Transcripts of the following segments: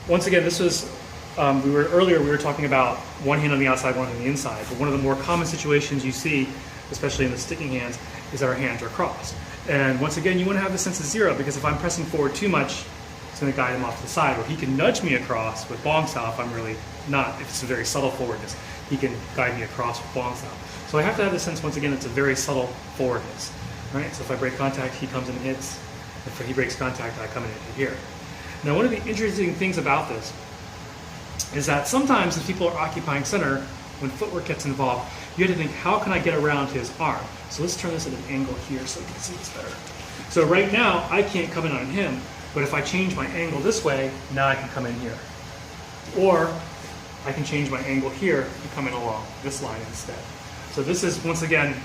once again, this was, earlier we were talking about one hand on the outside, one on the inside, but one of the more common situations you see, especially in the sticking hands, is that our hands are crossed. And once again, you want to have the sense of zero, because if I'm pressing forward too much, it's going to guide him off to the side, or he can nudge me across with bong style if I'm really not, if it's a very subtle forwardness. He can guide me across with bong style. So I have to have the sense, once again, it's a very subtle forwardness. Right? So if I break contact, he comes and hits. If he breaks contact, I come in and hit here. Now, one of the interesting things about this is that sometimes if people are occupying center, when footwork gets involved, you have to think, how can I get around his arm? So let's turn this at an angle here so you can see this better. So right now, I can't come in on him, but if I change my angle this way, now I can come in here. Or I can change my angle here and come in along this line instead. So this is, once again,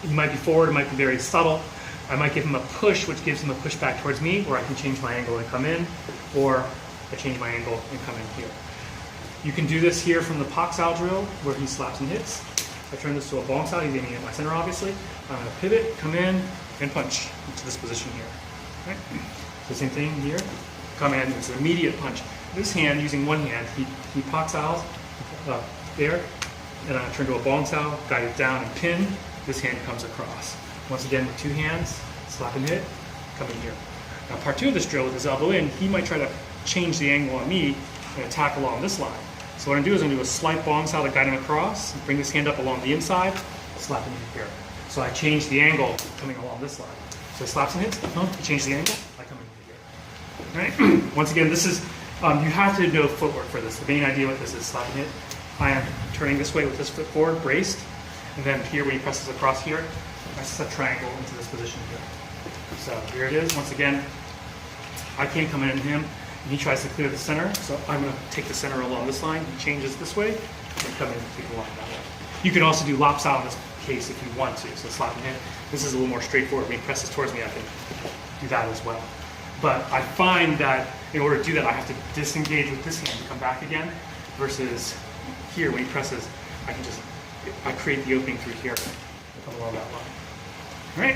he might be forward, it might be very subtle. I might give him a push, which gives him a push back towards me, where I can change my angle and come in, or I change my angle and come in here. You can do this here from the Pak style drill, where he slaps and hits. I turn this to a bong style, he's aiming at my center, obviously. I'm going to pivot, come in, and punch into this position here. Right? The same thing here. Come in, it's an immediate punch. This hand, using one hand, he Pak styles there, and I turn to a bong style, guide it down and pin. This hand comes across. Once again, with two hands, slap and hit, come in here. Now, part two of this drill, with his elbow in, he might try to change the angle on me and attack along this line. So what I'm going to do is I'm going to do a slight bong style to guide him across, bring this hand up along the inside, slap him in here. So I change the angle coming along this line. So he slaps and hits, he changes the angle, I come in here. Right? Once again, this is, you have to know footwork for this. The main idea with this is slap and hit. I am turning this way with this foot forward, braced, and then here when he presses across here, I set a triangle into this position here. So here it is. Once again, I can't come in on him, and he tries to clear the center, so I'm going to take the center along this line. He changes this way, and come in and take the line that way. You can also do lop style in this case if you want to, so slap and hit. This is a little more straightforward. When he presses towards me, I can do that as well. But I find that in order to do that, I have to disengage with this hand to come back again, versus here, when he presses, I create the opening through here and come along that line. All right?